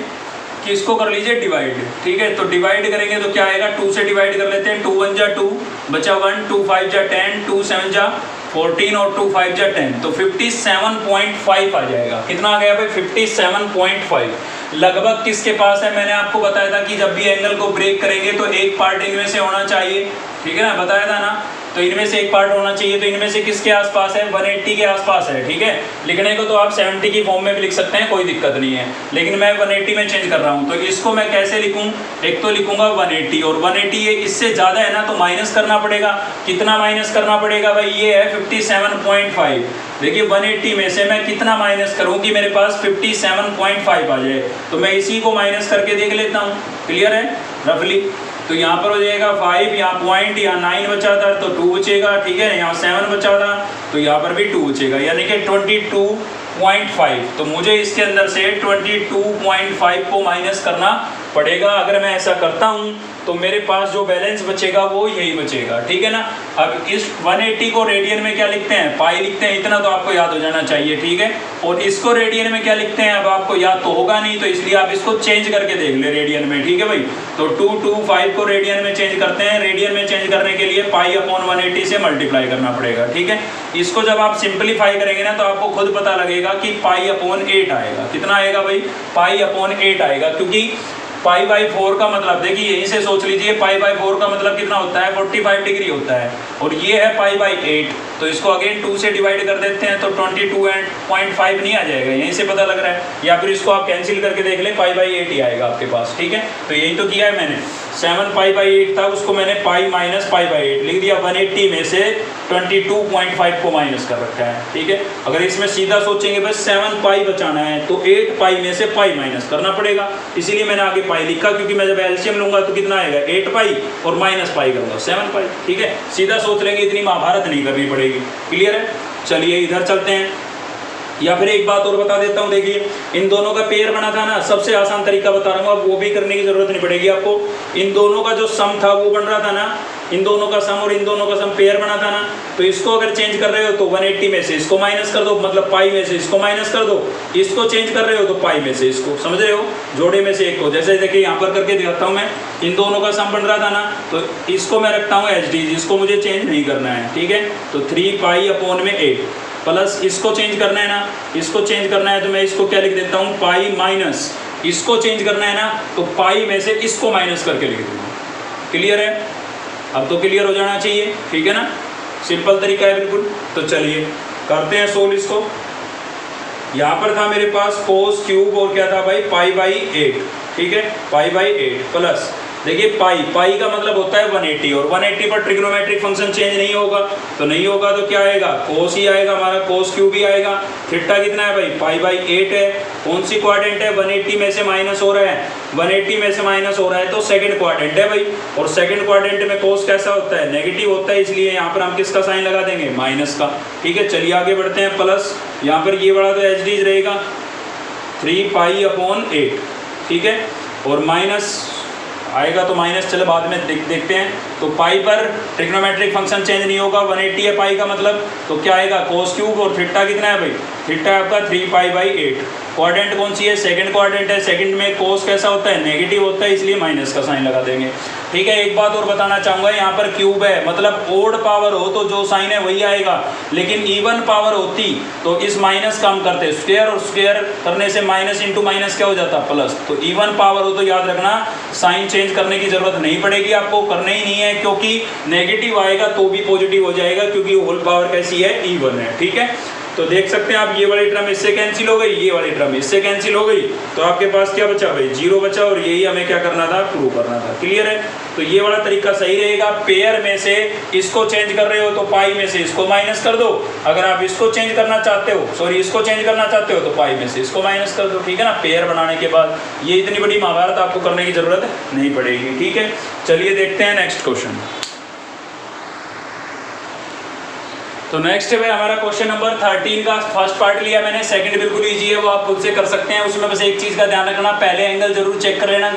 कि इसको कर लीजिए डिवाइड। ठीक है, तो डिवाइड करेंगे तो क्या आएगा? 2 से डिवाइड कर लेते हैं। 2 1 जा 2 बचा 1, 2 5 जा 10, 2 7 जा 14 और 2 5 जा 10, तो 57.5 आ जाएगा। कितना आ गया भाई? 57.5। लगभग किसके पास है? मैंने आपको बताया था कि जब भी एंगल को ब्रेक करेंगे तो एक पार्ट इनमें से होना चाहिए। ठीक है ना, बताया था ना। तो इनमें से एक पार्ट होना चाहिए, तो इनमें से किसके आसपास है, 180 के आसपास है, ठीक है। लिखने को तो आप 70 की फॉर्म में भी लिख सकते हैं, कोई दिक्कत नहीं है, लेकिन मैं 180 में चेंज कर रहा हूँ। तो इसको मैं कैसे लिखूँ, एक तो लिखूंगा 180, और 180 ये इससे ज़्यादा है ना, तो माइनस करना पड़ेगा। कितना माइनस करना पड़ेगा भाई, ये है 57.5। देखिए 180 में से मैं कितना माइनस करूँ कि मेरे पास 57.5 आ जाए, तो मैं इसी को माइनस करके देख लेता हूँ। क्लियर है रफली। तो यहाँ पर हो जाएगा 5, यहाँ पॉइंट, यहाँ 9 बचा था तो 2 बचेगा, ठीक है। यहाँ 7 बचा था तो यहाँ पर भी 2 बचेगा, यानी कि 22.5। तो मुझे इसके अंदर से 22.5 को माइनस करना पड़ेगा। अगर मैं ऐसा करता हूँ तो मेरे पास जो बैलेंस बचेगा वो यही बचेगा, ठीक है ना। अब इस 180 को रेडियन में क्या लिखते हैं, पाई लिखते हैं, इतना तो आपको याद हो जाना चाहिए, ठीक है। और इसको रेडियन में क्या लिखते हैं, अब आपको याद तो होगा नहीं, तो इसलिए आप इसको चेंज करके देख ले रेडियन में, ठीक है भाई। तो 225 को रेडियन में चेंज करते हैं। रेडियन में चेंज करने के लिए पाई अपॉन 180 से मल्टीप्लाई करना पड़ेगा, ठीक है। इसको जब आप सिंप्लीफाई करेंगे ना, तो आपको खुद पता लगेगा कि पाई अपॉन 8 आएगा। कितना आएगा भाई, पाई अपॉन 8 आएगा, क्योंकि पाई बाई 4 का मतलब, देखिए यहीं से सोच लीजिए, पाई बाई 4 का मतलब कितना होता है, 45 डिग्री होता है, और ये है पाई बाई 8। तो इसको अगेन 2 से डिवाइड कर देते हैं तो 22.5 नहीं आ जाएगा, यहीं से पता लग रहा है। या फिर इसको आप कैंसिल करके देख लें, पाई बाई 8 ही आएगा आपके पास, ठीक है। तो यही तो किया है मैंने, 7 पाई बाई 8 था, उसको मैंने पाई माइनस पाई बाई 8 लिख दिया। 180 में से 22.5 को माइनस कर रखा है, ठीक है। अगर इसमें सीधा सोचेंगे बस 7 पाई बचाना है, तो 8 पाई में से पाई माइनस करना पड़ेगा, इसीलिए मैंने आगे पाई लिखा, क्योंकि मैं जब एलसीएम लूंगा तो कितना आएगा, 8 पाई और माइनस पाई करूंगा 7 पाई, ठीक है। सीधा सोच लेंगे, इतनी महाभारत नहीं करनी पड़ेगी। क्लियर है। चलिए इधर चलते हैं, या फिर एक बात और बता देता हूँ, देखिए इन दोनों का पेयर बना था ना, सबसे आसान तरीका बता रहा हूँ, अब वो भी करने की जरूरत नहीं पड़ेगी आपको। इन दोनों का जो सम था वो बन रहा था ना, इन दोनों का सम और इन दोनों का सम पेयर बना था ना, तो इसको अगर चेंज कर रहे हो तो 180 में से इसको माइनस कर दो, मतलब पाई में से इसको माइनस कर दो। इसको चेंज कर रहे हो तो पाई में से इसको, समझ रहे हो, जोड़े में से एक को। जैसे देखिए यहाँ पर करके दिखाता हूँ मैं, इन दोनों का सम बन रहा था ना, तो इसको मैं रखता हूँ एच डी, इसको मुझे चेंज नहीं करना है, ठीक है। तो 3 पाई अपॉन में 8 प्लस इसको चेंज करना है ना, इसको चेंज करना है तो मैं इसको क्या लिख देता हूँ, पाई माइनस इसको चेंज करना है ना, तो पाई में से इसको माइनस करके लिख दूँगा। क्लियर है, अब तो क्लियर हो जाना चाहिए, ठीक है ना, सिंपल तरीका है बिल्कुल। तो चलिए करते हैं सोल्व इसको। यहाँ पर था मेरे पास कोस क्यूब और क्या था भाई, पाई बाई 8, ठीक है, पाई बाई 8 प्लस, देखिए पाई का मतलब होता है 180, और 180 पर ट्रिग्नोमेट्रिक फंक्शन चेंज नहीं होगा, तो नहीं होगा तो क्या आएगा, कोस ही आएगा हमारा, कोस क्यूब ही आएगा। थीटा कितना है भाई, पाई बाई 8 है। कौन सी क्वाड्रेंट है, 180 में से माइनस हो रहा है, 180 में से माइनस हो रहा है तो सेकंड क्वाड्रेंट है भाई, और सेकंड क्वाड्रेंट में कोस कैसा होता है, नेगेटिव होता है, इसलिए यहाँ पर हम किसका साइन लगा देंगे, माइनस का, ठीक है। चलिए आगे बढ़ते हैं, प्लस यहाँ पर ये वाला तो एच डी रहेगा 3 पाई अपॉन 8, ठीक है, और माइनस आएगा तो माइनस, चलो बाद में देखते हैं। तो पाई पर ट्रिग्नोमेट्रिक फंक्शन चेंज नहीं होगा, 180 है पाई का मतलब, तो क्या आएगा कोस क्यूब, और थीटा कितना है भाई, थीटा आपका 3 पाई बाई 8। क्वाड्रेंट कौन सी है, सेकंड क्वाड्रेंट है, सेकंड में कोस कैसा होता है, नेगेटिव होता है, इसलिए माइनस का साइन लगा देंगे, ठीक है। एक बात और बताना चाहूँगा, यहाँ पर क्यूब है, मतलब ओड पावर हो तो जो साइन है वही आएगा, लेकिन इवन पावर होती तो इस माइनस का हम करते स्क्वायर, और स्क्वायर करने से माइनस इंटू माइनस क्या हो जाता, प्लस। तो इवन पावर हो तो याद रखना साइन चेंज करने की जरूरत नहीं पड़ेगी, आपको करना ही नहीं है, क्योंकि नेगेटिव आएगा तो भी पॉजिटिव हो जाएगा, क्योंकि होल पावर कैसी है, इवन है, ठीक है। तो देख सकते हैं आप, ये वाली टर्म इससे कैंसिल हो गई, ये वाली टर्म इससे कैंसिल हो गई, तो आपके पास क्या बचा भाई, 0 बचा, और यही हमें क्या करना था, प्रूव करना था। क्लियर है। तो ये वाला तरीका सही रहेगा, पेयर में से इसको चेंज कर रहे हो तो पाई में से इसको माइनस कर दो, अगर आप इसको चेंज करना चाहते हो, सॉरी इसको चेंज करना चाहते हो तो पाई में से इसको माइनस कर दो, ठीक है ना। पेयर बनाने के बाद ये इतनी बड़ी महाभारत आपको करने की जरूरत नहीं पड़ेगी, ठीक है। चलिए देखते हैं नेक्स्ट क्वेश्चन। तो नेक्स्ट है भाई हमारा क्वेश्चन नंबर 13 का फर्स्ट पार्ट लिया मैंने, सेकंड बिल्कुल इजी है, वो आप खुद से कर सकते हैं। उसमें बस एक चीज़ का ध्यान रखना, पहले एंगल जरूर चेक कर लेना,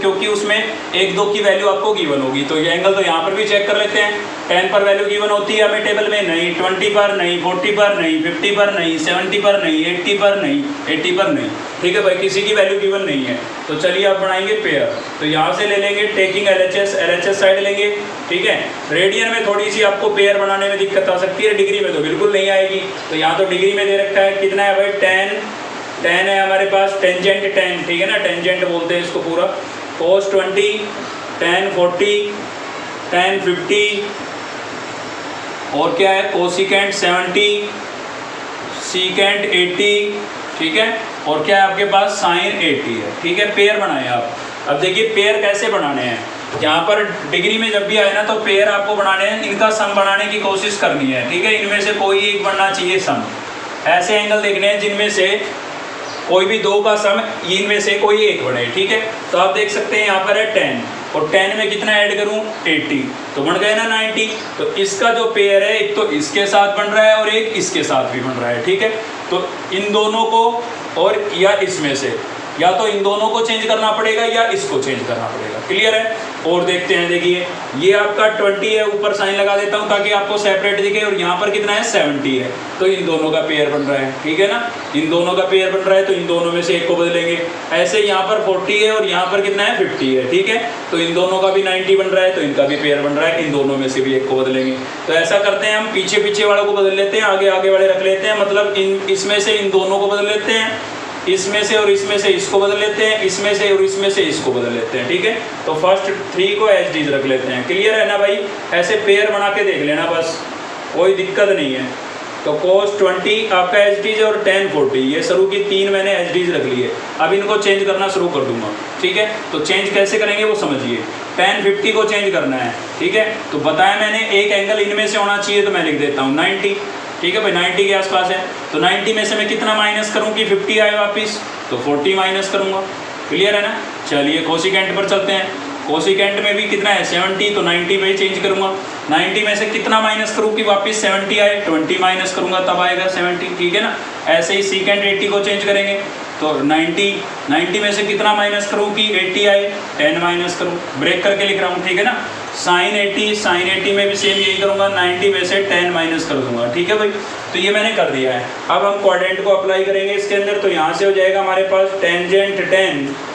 क्योंकि उसमें 1, 2 की वैल्यू आपको गिवन होगी। तो ये एंगल तो यहाँ पर भी चेक कर लेते हैं। 10 पर वैल्यू गिवन होती है हमें टेबल में, नहीं 20 पर नहीं, 40 पर नहीं, 50 पर नहीं, 70 पर नहीं, 80 पर नहीं, 80 पर नहीं, ठीक है भाई, किसी की वैल्यू गिवन नहीं है। तो चलिए आप बनाएंगे पेयर, तो यहाँ से ले लेंगे टेकिंग LHS साइड लेंगे, ठीक है। रेडियन में थोड़ी सी आपको पेयर बनाने में दिक्कत आ सकती है, डिग्री में तो बिल्कुल नहीं आएगी। तो यहाँ तो डिग्री में दे रखा है, कितना है भाई 10 है हमारे पास, टेंजेंट 10, ठीक है ना, टेंजेंट बोलते हैं इसको पूरा, cos 20, tan 40, tan 50 और क्या है कोसिकेंट 70, सीकेंट 80, ठीक है, और क्या है आपके पास साइन 80 है, ठीक है। पेयर बनाए आप। अब देखिए पेयर कैसे बनाने हैं, यहाँ पर डिग्री में जब भी आए ना तो पेयर आपको बनाने हैं, इनका सम बनाने की कोशिश करनी है, ठीक है। इनमें से कोई एक बनना चाहिए सम। ऐसे एंगल देखने हैं जिनमें से कोई भी दो का सम इनमें से कोई एक बने, ठीक है। तो आप देख सकते हैं यहाँ पर है 10 और 10 में कितना ऐड करूँ 80, तो बन गए ना 90। तो इसका जो पेयर है एक तो इसके साथ बन रहा है और एक इसके साथ भी बन रहा है, ठीक है। तो इन दोनों को और या इसमें से या तो इन दोनों को चेंज करना पड़ेगा या इसको चेंज करना पड़ेगा। क्लियर है। और देखते हैं, देखिए ये आपका 20 है, ऊपर साइन लगा देता हूँ ताकि आपको सेपरेट दिखे, और यहाँ पर कितना है 70 है, तो इन दोनों का पेयर बन रहा है, ठीक है ना। इन दोनों का पेयर बन रहा है तो इन दोनों में से एक को बदलेंगे। ऐसे यहाँ पर 40 है और यहाँ पर कितना है 50 है, ठीक है, तो इन दोनों का भी 90 बन रहा है तो इनका भी पेयर बन रहा है, इन दोनों में से भी एक को बदलेंगे। तो ऐसा करते हैं हम, पीछे पीछे वालों को बदल लेते हैं, आगे आगे वाले रख लेते हैं, मतलब इसमें से इन दोनों को बदल लेते हैं, इसमें से और इसमें से इसको बदल लेते हैं, इसमें से और इसमें से इसको बदल लेते हैं, ठीक है। तो फर्स्ट 3 को एच डीज रख लेते हैं। क्लियर है ना भाई। ऐसे पेयर बना के देख लेना, बस कोई दिक्कत नहीं है। तो cos 20 आपका एच डीज और tan 40, ये शुरू की 3 मैंने एच डीज रख लिए। अब इनको चेंज करना शुरू कर दूंगा, ठीक है। तो चेंज कैसे करेंगे वो समझिए। tan 50 को चेंज करना है, ठीक है। तो बताया मैंने एक एंगल इनमें से होना चाहिए, तो मैं लिख देता हूँ 90, ठीक है भाई, 90 के आसपास है। तो 90 में से मैं कितना माइनस करूं कि 50 आए वापस, तो 40 माइनस करूंगा। क्लियर है ना। चलिए कोसिकेंट पर चलते हैं। कोसिकेंट में भी कितना है 70, तो 90 में चेंज करूंगा। 90 में से कितना माइनस करूं कि वापस 70 आए, 20 माइनस करूंगा तब आएगा 70, ठीक है ना। ऐसे ही सीकेंट 80 को चेंज करेंगे, तो 90 में से कितना माइनस करूं कि 80 आए, 10 माइनस करूं, ब्रेक करके लिख रहा हूं, ठीक है ना। साइन 80 में भी सेम यही करूंगा, 90 में से 10 माइनस कर दूंगा, ठीक है भाई। तो ये मैंने कर दिया है। अब हम क्वाड्रेंट को अप्लाई करेंगे इसके अंदर, तो यहाँ से हो जाएगा हमारे पास टेंजेंट 10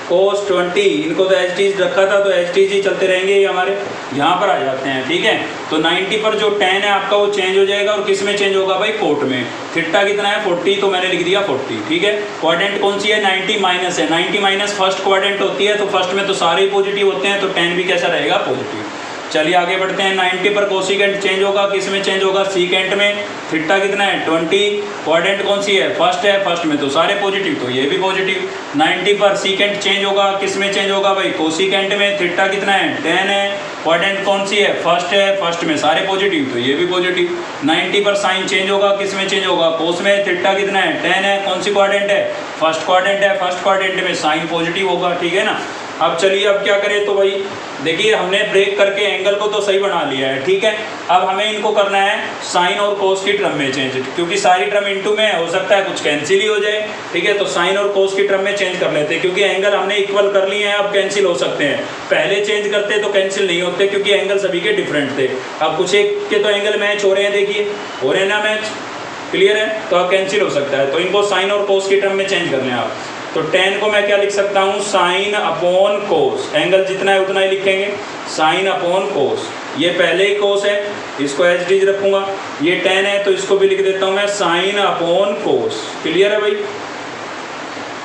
cos 20, इनको तो एच डीज रखा था तो एच डीज ही चलते रहेंगे, ये हमारे यहाँ पर आ जाते हैं, ठीक है। तो 90 पर जो tan है आपका वो चेंज हो जाएगा, और किस में चेंज होगा भाई कोट में। थीटा कितना है 40, तो मैंने लिख दिया 40, ठीक है। क्वाड्रेंट कौन सी है 90 माइनस है, 90 माइनस फर्स्ट क्वाड्रेंट होती है, तो फर्स्ट में तो सारे ही पॉजिटिव होते हैं, तो tan भी कैसा रहेगा पॉजिटिव। चलिए आगे बढ़ते हैं। 90 पर कोसिकेंट चेंज होगा, किस में चेंज होगा सीकेंट में। थीटा कितना है 20, क्वाड्रेंट कौन सी है फर्स्ट है, फर्स्ट में तो सारे पॉजिटिव, तो ये भी पॉजिटिव। 90 पर सीकेंट चेंज होगा, किस में चेंज होगा भाई कोसिकेंट में। थीटा कितना है 10 है, क्वाड्रेंट कौन सी है फर्स्ट है, फर्स्ट में सारे पॉजिटिव, तो ये भी पॉजिटिव। 90 पर साइन चेंज होगा, किस में चेंज होगा कोस में। थीटा कितना है 10 है, कौन सी क्वाड्रेंट है फर्स्ट क्वाड्रेंट है, फर्स्ट क्वाड्रेंट में साइन पॉजिटिव होगा, ठीक है ना। अब चलिए अब क्या करें, तो भाई देखिए हमने ब्रेक करके एंगल को तो सही बना लिया है, ठीक है। अब हमें इनको करना है साइन और कोस की टर्म में चेंज, क्योंकि सारी टर्म इनटू में हो सकता है कुछ कैंसिल ही हो जाए, ठीक है। तो साइन और कोस की टर्म में चेंज कर लेते हैं, क्योंकि एंगल हमने इक्वल कर लिए हैं, अब कैंसिल हो सकते हैं। पहले चेंज करते तो कैंसिल नहीं होते, क्योंकि एंगल सभी के डिफरेंट थे। अब कुछ एक के तो एंगल मैच हो रहे हैं, देखिए हो रहे हैं ना मैच, क्लियर है, तो अब कैंसिल हो सकता है। तो इनको साइन और कोस की टर्म में चेंज कर लें आप। तो tan को मैं क्या लिख सकता हूँ साइन अपॉन कोस, एंगल जितना है उतना ही लिखेंगे, साइन अपॉन कोस। ये पहले ही कोस है, इसको एच डीज रखूँगा। ये tan है तो इसको भी लिख देता हूँ मैं साइन अपॉन कोस। क्लियर है भाई।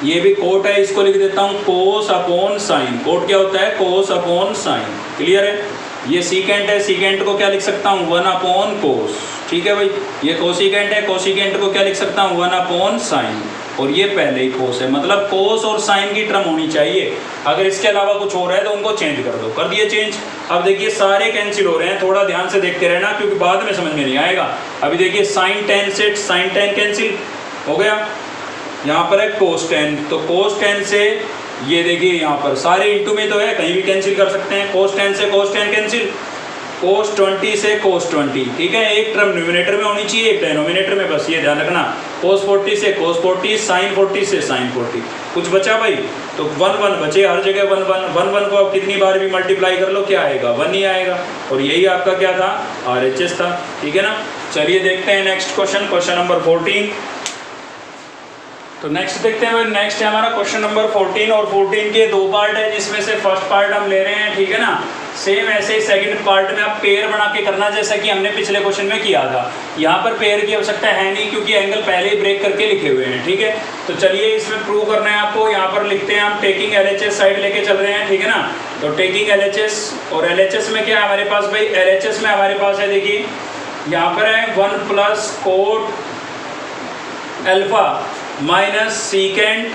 ये भी कोट है, इसको लिख देता हूँ कोस अपॉन साइन। कोट क्या होता है कोस अपॉन साइन। क्लियर है। ये सीकेंट है, सीकेंट को क्या लिख सकता हूँ 1 अपॉन कोस, ठीक है भाई। ये कोसिकेंट है, कोसिकेंट को क्या लिख सकता हूँ 1 अपॉन साइन, और ये पहले ही कोस है, मतलब कोस और साइन की टर्म होनी चाहिए। अगर इसके अलावा कुछ हो रहा है तो उनको चेंज कर दो। कर दिए चेंज। अब देखिए सारे कैंसिल हो रहे हैं, थोड़ा ध्यान से देखते रहना क्योंकि बाद में समझ में नहीं आएगा। अभी देखिए साइन 10 से साइन 10 कैंसिल हो गया, यहाँ पर है कोस 10, तो कोस 10 से ये देखिए यहाँ पर सारे इंटू में तो है, कहीं भी कैंसिल कर सकते हैं। कोस 10 से कोस 10 कैंसिल, कोस 20 से कोस 20, ठीक है। एक टर्म न्यूमिनेटर में होनी चाहिए, एक डिनोमिनेटर में, बस ये ध्यान रखना। कोस 40 से कोस 40, साइन 40 से साइन 40। कुछ बचा भाई, तो 1 1 बचे, हर जगह 1 1 1 1 को आप कितनी बार भी मल्टीप्लाई कर लो क्या आएगा 1 ही आएगा, और यही आपका क्या था RHS था, ठीक है ना। चलिए देखते हैं नेक्स्ट क्वेश्चन, क्वेश्चन नंबर 14। तो नेक्स्ट देखते हैं, नेक्स्ट है हमारा क्वेश्चन नंबर 14, और 14 के 2 पार्ट है, जिसमें से फर्स्ट पार्ट हम ले रहे हैं, ठीक है ना। सेम ऐसे ही सेकंड पार्ट में आप पेयर बना के करना, जैसा कि हमने पिछले क्वेश्चन में किया था। यहाँ पर पेयर की आवश्यकता है नहीं क्योंकि एंगल पहले ही ब्रेक करके लिखे हुए हैं, ठीक है। तो चलिए इसमें प्रूव करना है आपको। यहाँ पर लिखते हैं हम टेकिंग LHS साइड लेके चल रहे हैं, ठीक है ना। तो टेकिंग LHS, और LHS में क्या है हमारे पास भाई, LHS में हमारे पास है, देखिए यहाँ पर है 1 plus coat alpha minus secant,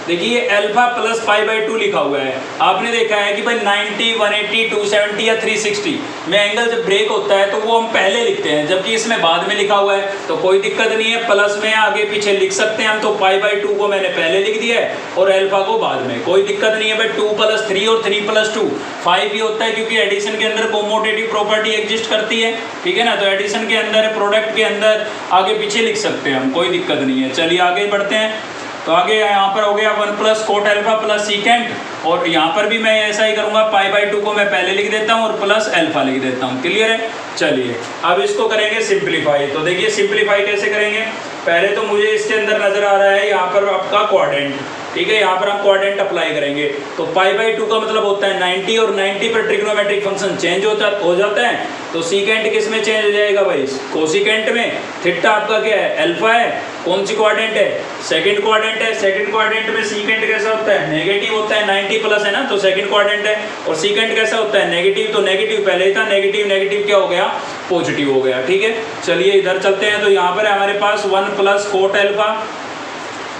देखिए अल्फा प्लस π/2 लिखा हुआ है। आपने देखा है कि भाई 90, 180, 270 या 360 में एंगल जब ब्रेक होता है तो वो हम पहले लिखते हैं, जबकि इसमें बाद में लिखा हुआ है। तो कोई दिक्कत नहीं है, प्लस में आगे पीछे लिख सकते हैं हम। तो π/2 को मैंने पहले लिख दिया है और अल्फा को बाद में, कोई दिक्कत नहीं है भाई। 2 + 3 और 3 + 2 5 ही होता है, क्योंकि एडिशन के अंदर कोमोटेटिव प्रॉपर्टी एग्जिस्ट करती है, ठीक है ना। तो एडिशन के अंदर, प्रोडक्ट के अंदर आगे पीछे लिख सकते हैं हम, कोई दिक्कत नहीं है। चलिए आगे बढ़ते हैं। तो आगे यहाँ पर हो गया 1 plus coat alpha plus secant, और यहाँ पर भी मैं ऐसा ही करूँगा, π/2 को मैं पहले लिख देता हूँ और प्लस अल्फा लिख देता हूँ। क्लियर है। चलिए अब इसको करेंगे सिंप्लीफाई। तो देखिए सिंप्लीफाई कैसे करेंगे। पहले तो मुझे इसके अंदर नजर आ रहा है यहाँ पर आपका क्वाड्रेंट, ठीक है। यहाँ पर हम क्वाड्रेंट अप्लाई करेंगे। तो π/2 का मतलब होता है 90, और 90 पर ट्रिग्नोमेट्रिक फंक्शन चेंज हो जाता है। तो सीकेंट किस में चेंज हो जाएगा भाई, कोसिकेंट में। थीटा आपका क्या है, अल्फा है। कौन सी क्वाड्रेंट है, सेकंड क्वाड्रेंट है। सेकंड क्वाड्रेंट में सीकेंट कैसा होता है, नेगेटिव होता है। 90 प्लस है ना, तो सेकंड क्वाड्रेंट है। और सीकेंट कैसा होता है, नेगेटिव। तो नेगेटिव पहले ही था, नेगेटिव नेगेटिव क्या हो गया, पॉजिटिव हो गया, ठीक है। चलिए इधर चलते हैं। तो यहाँ पर है हमारे पास 1 प्लस कोट अल्फा,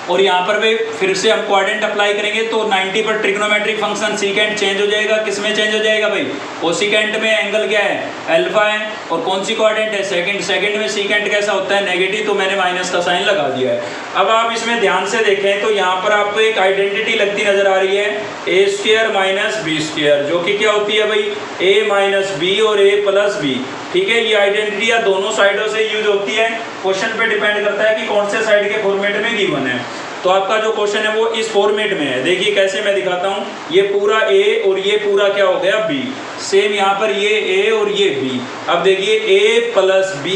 और यहाँ पर भी फिर से हम क्वाड्रेंट अप्लाई करेंगे। तो 90 पर ट्रिग्नोमेट्रिक फंक्शन सीकेंट चेंज हो जाएगा। किस में चेंज हो जाएगा भाई, कोसिकेंट में। एंगल क्या है, अल्फा है। और कौन सी क्वाड्रेंट है, सेकंड। सेकंड में सीकेंट कैसा होता है, नेगेटिव। तो मैंने माइनस का साइन लगा दिया है। अब आप इसमें ध्यान से देखें तो यहाँ पर आपको एक आइडेंटिटी लगती नजर आ रही है, a² माइनस b², जो कि क्या होती है भाई, a माइनस b और a प्लस b, ठीक है। ये आइडेंटिटी दोनों साइडों से यूज होती है। क्वेश्चन पे डिपेंड करता है कि कौन से साइड के फॉर्मेट में गिवन है। तो आपका जो क्वेश्चन है वो इस फॉर्मेट में है। देखिए कैसे मैं दिखाता हूँ। ये पूरा a और ये पूरा क्या हो गया b। सेम यहाँ पर ये a और ये b। अब देखिए a प्लस b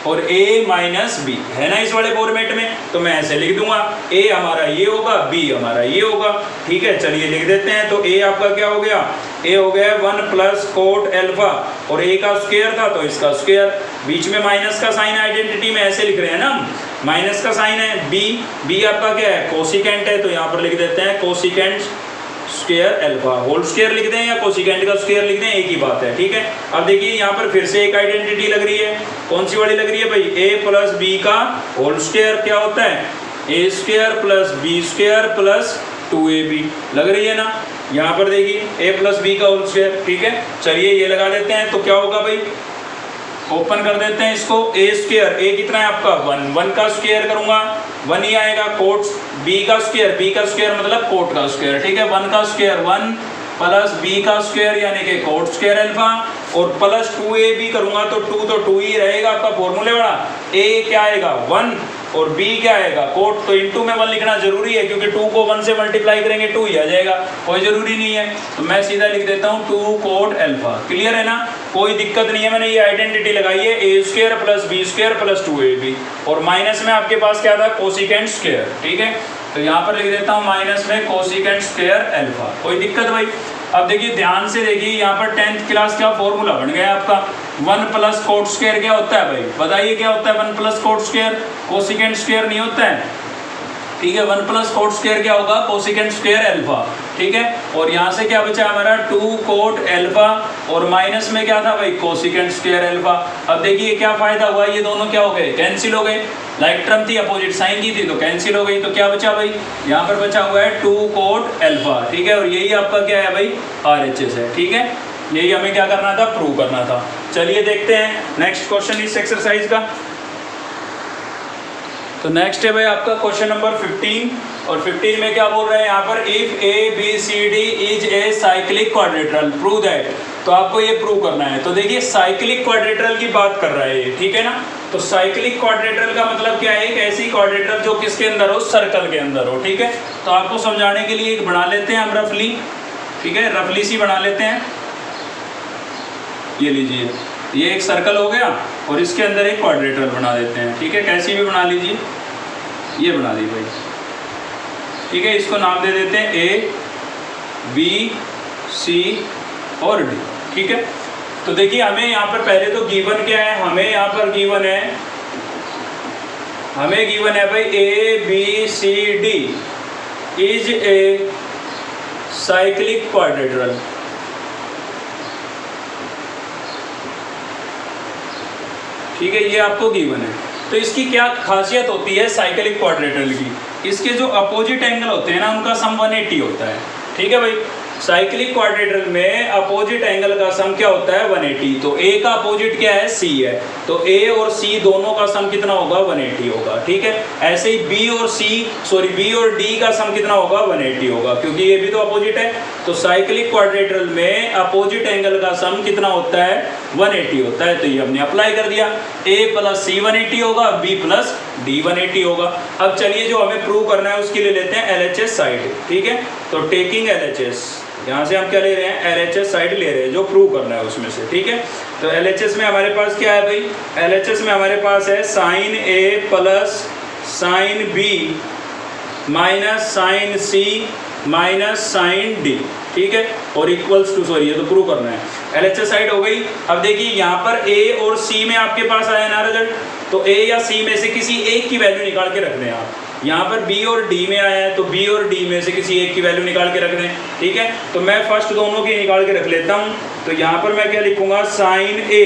और a माइनस b है ना इस वाले फॉर्मेट में। तो मैं ऐसे लिख दूंगा, a हमारा ये होगा, b हमारा ये होगा, ठीक है। चलिए लिख देते हैं। तो a आपका क्या हो गया, a हो गया 1 प्लस कोट अल्फा, और a का स्क्वायर था तो इसका स्क्वायर। बीच में माइनस का साइन आइडेंटिटी में ऐसे लिख रहे हैं ना, माइनस का साइन है। b आपका क्या है, कोसिकेंट है। तो यहाँ पर लिख देते हैं cosecant square alpha, whole square लिख दें या कोसिकेंट का स्क्वायर लिख दें, एक ही बात है, ठीक है। अब देखिए यहाँ पर फिर से एक आइडेंटिटी लग रही है। कौन सी वाली लग रही है भाई, a प्लस b का होल स्क्वायर क्या होता है, a² plus b² plus 2ab लग रही है ना। यहाँ पर देखिए a प्लस b का होल स्क्वायर, ठीक है। चलिए ये लगा देते हैं। तो क्या होगा भाई, ओपन कर देते हैं इसको। a² a कितना है आपका 1 का स्क्वायर करूंगा 1 ही आएगा। कोट b का स्क्वायर मतलब कोट का स्क्वायर, ठीक है। 1 का स्क्वायर 1 प्लस b का स्क्वायर यानी कि कोट स्क्वायर अल्फा, और प्लस 2ab करूंगा तो 2 ही रहेगा आपका फॉर्मूले वाला। a क्या आएगा 1 और b क्या आएगा कोट। तो इनटू में 1 लिखना जरूरी है, क्योंकि 2 को 1 से मल्टीप्लाई करेंगे 2 ही आ जाएगा, कोई जरूरी नहीं है। तो मैं सीधा लिख देता हूँ 2 कोट अल्फा। क्लियर है ना, कोई दिक्कत नहीं है। मैंने ये आइडेंटिटी लगाई है, a² plus b² plus 2ab, और माइनस में आपके पास क्या था, कोसिकेंट स्क्वायर, ठीक है। तो यहाँ पर लिख देता हूँ माइनस में कोसिकेंट स्क्वायर अल्फा, कोई दिक्कत भाई। अब देखिए ध्यान से देखिए, यहाँ पर 10th क्लास का फॉर्मूला बन गया आपका। 1 प्लस कोट स्क्वायर क्या होता है भाई, बताइए क्या होता है 1 plus coat square, cosecant square नहीं होता है, ठीक है। 1 प्लस कोट स्क्वायर क्या होगा, कोसिकेंट स्क्वायर अल्फा, ठीक है। और यहाँ से क्या बचा हमारा 2 कोट अल्फा, और माइनस में क्या था भाई, कोसिकेंट स्क्वायर अल्फा। अब देखिए क्या फायदा हुआ, ये दोनों क्या हो गए, कैंसिल हो गए। लाइक टर्म थी, अपोजिट साइन की थी, तो कैंसिल हो गई। तो क्या बचा भाई, यहाँ पर बचा हुआ है 2 कोट अल्फा, ठीक है। और यही आपका क्या है भाई, RHS है, ठीक है। यही हमें क्या करना था, प्रूव करना था। चलिए देखते हैं नेक्स्ट क्वेश्चन इस एक्सरसाइज का। तो नेक्स्ट है भाई आपका क्वेश्चन नंबर 15, और 15 में क्या बोल रहे हैं यहाँ पर, if ABCD is a cyclic quadrilateral prove that. तो आपको ये प्रूव करना है। तो देखिए साइक्लिक क्वाड्रिलेटरल की बात कर रहा है ये, ठीक है ना। तो साइक्लिक क्वाड्रिलेटरल का मतलब क्या है, एक ऐसी क्वाड्रिलेटरल जो किसके अंदर हो, सर्कल के अंदर हो, ठीक है। तो आपको समझाने के लिए एक बना लेते हैं हम रफली, ठीक है, रफली सी बना लेते हैं। ये लीजिए, ये एक सर्कल हो गया और इसके अंदर एक क्वाड्रिलेटरल बना देते हैं, ठीक है। कैसी भी बना लीजिए, ये बना दी भाई, ठीक है। इसको नाम दे देते हैं A B C और डी। ठीक है, तो देखिए हमें यहाँ पर पहले तो गिवन क्या है, हमें यहाँ पर गिवन है भाई A B C D is a cyclic quadrilateral. ठीक है, ये आपको गिवन है। तो इसकी क्या खासियत होती है साइक्लिक क्वाड्रेटरल की, इसके जो अपोजिट एंगल होते हैं ना उनका सम 180 होता है। ठीक है भाई, साइक्लिक क्वाड्रेटरल में अपोजिट एंगल का सम क्या होता है 180। तो ए का अपोजिट क्या है सी है, तो ए और सी दोनों का सम कितना होगा 180 होगा। ठीक है, ऐसे ही बी और डी का सम कितना होगा 180 होगा, क्योंकि ये भी तो अपोजिट है। तो साइक्लिक क्वाड्रेटरल में अपोजिट एंगल का सम कितना होता है 180 होता है। तो ये हमने अप्लाई कर दिया, ए प्लस सी 180 होगा, बी प्लस डी 180 होगा। अब चलिए जो हमें प्रूव करना है उसके लिए लेते हैं LHS साइड। ठीक है, तो टेकिंग LHS, यहाँ से हम क्या ले रहे हैं LHS साइड ले रहे हैं जो प्रूव करना है उसमें से। ठीक है, तो LHS में हमारे पास क्या है भाई, LHS में हमारे पास है sine A plus sine B minus sine C minus sine D। ठीक है, और इक्वल्स टू, सॉरी ये तो प्रूव करना है। LHS साइड हो गई। अब देखिए यहाँ पर A और C में आपके पास आया ना रिजल्ट, तो A या C में से किसी एक की वैल्यू निकाल के रख दें आप। यहाँ पर B और D में आया है, तो B और D में से किसी एक की वैल्यू निकाल के रख दें। ठीक है, तो मैं फर्स्ट दोनों की निकाल के रख लेता हूँ। तो यहाँ पर मैं क्या लिखूंगा साइन A,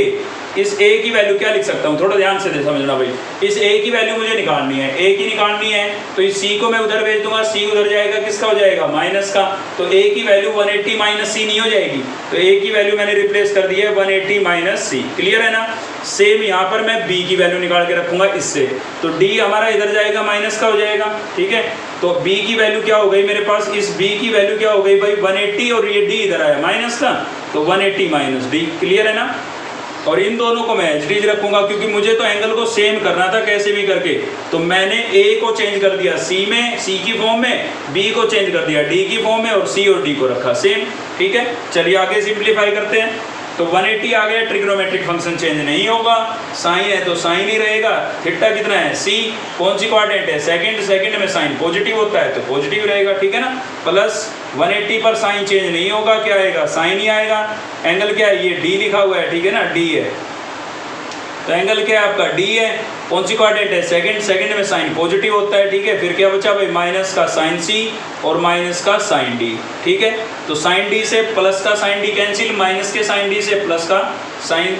इस A की वैल्यू क्या लिख सकता हूँ, थोड़ा ध्यान से समझना भाई। इस A की वैल्यू मुझे निकालनी है, A की निकालनी है, तो इस C को मैं उधर भेज दूंगा, C उधर जाएगा, किसका हो जाएगा माइनस का। तो A की वैल्यू 180 माइनस C नहीं हो जाएगी, तो A की वैल्यू मैंने रिप्लेस कर दी है 180 माइनस C। क्लियर है ना। सेम यहाँ पर मैं B की वैल्यू निकाल के रखूंगा इससे, तो D हमारा इधर जाएगा माइनस का हो जाएगा। ठीक है, तो B की वैल्यू क्या हो गई मेरे पास, इस B की वैल्यू क्या हो गई भाई 180, और ये D इधर आया माइनस का, तो 180 माइनस D। क्लियर है ना। और इन दोनों को मैं एच डीज रखूंगा, क्योंकि मुझे तो एंगल को सेम करना था कैसे भी करके। तो मैंने A को चेंज कर दिया C में, C की फॉर्म में, B को चेंज कर दिया D की फॉर्म में, और C और D को रखा सेम। ठीक है, चलिए आगे सिंप्लीफाई करते हैं। तो 180 आ गया, ट्रिग्नोमेट्रिक फंक्शन चेंज नहीं होगा, साइन है तो साइन ही रहेगा। थीटा कितना है C, कौन सी क्वाड्रेंट है सेकंड में साइन पॉजिटिव होता है तो पॉजिटिव रहेगा। ठीक है ना, प्लस 180 पर साइन चेंज नहीं होगा, क्या आएगा साइन ही आएगा। एंगल क्या है, ये D लिखा हुआ है। ठीक है ना, D है, तो एंगल क्या है आपका D है। कौन सी क्वाड्रेंट है सेकंड में साइन पॉजिटिव होता है। ठीक है, फिर क्या बचा भाई माइनस का साइन C और माइनस का साइन D। ठीक है, तो साइन D से प्लस का साइन D कैंसिल, माइनस के साइन D से प्लस का साइन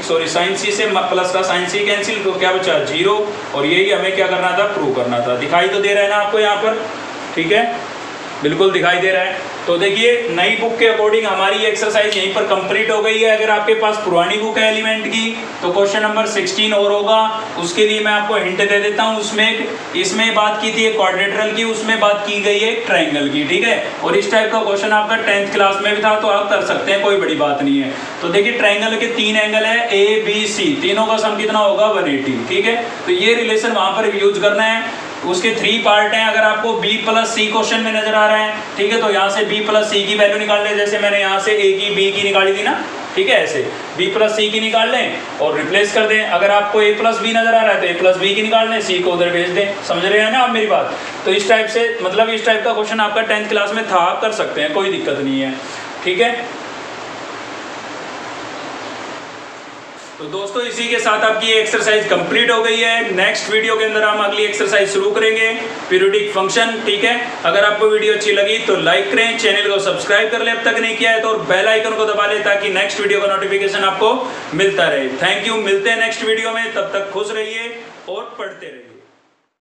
C से प्लस का साइन C कैंसिल, तो क्या बचा 0। और यही हमें क्या करना था, प्रूव करना था। दिखाई तो दे रहा है ना आपको यहाँ पर। ठीक है, बिल्कुल दिखाई दे रहा है। तो देखिए नई बुक के अकॉर्डिंग हमारी एक्सरसाइज यहीं पर कंप्लीट हो गई है। अगर आपके पास पुरानी बुक है एलिमेंट की तो क्वेश्चन नंबर 16 और होगा, उसके लिए मैं आपको हिंट दे देता हूँ। इसमें बात की थी क्वाड्रेटरल की, उसमें बात की गई है ट्रायंगल की। ठीक है, और इस टाइप का क्वेश्चन आपका 10th क्लास में भी था, तो आप कर सकते हैं, कोई बड़ी बात नहीं है। तो देखिए ट्रायंगल के 3 एंगल है ABC, तीनों का सम कितना होगा 180। ठीक है, तो ये रिलेशन वहां पर यूज करना है। उसके 3 पार्ट हैं। अगर आपको B प्लस C क्वेश्चन में नजर आ रहा है, ठीक है, तो यहाँ से B प्लस C की वैल्यू निकाल लें, जैसे मैंने यहाँ से A की B की निकाली थी ना। ठीक है, ऐसे B प्लस C की निकाल लें और रिप्लेस कर दें। अगर आपको A प्लस B नजर आ रहा है तो A प्लस B की निकाल लें, C को उधर भेज दें। समझ रहे हैं ना आप मेरी बात। तो इस टाइप से, मतलब इस टाइप का क्वेश्चन आपका 10th क्लास में था, आप कर सकते हैं, कोई दिक्कत नहीं है। ठीक है, तो दोस्तों इसी के साथ आपकी एक्सरसाइज कंप्लीट हो गई है। नेक्स्ट वीडियो के अंदर हम अगली एक्सरसाइज शुरू करेंगे, पीरियोडिक फंक्शन। ठीक है, अगर आपको वीडियो अच्छी लगी तो लाइक करें, चैनल को सब्सक्राइब कर ले अब तक नहीं किया है तो, और बेल आइकन को दबा ले ताकि नेक्स्ट वीडियो का नोटिफिकेशन आपको मिलता रहे। थैंक यू, मिलते हैं नेक्स्ट वीडियो में, तब तक खुश रहिए और पढ़ते रहिए।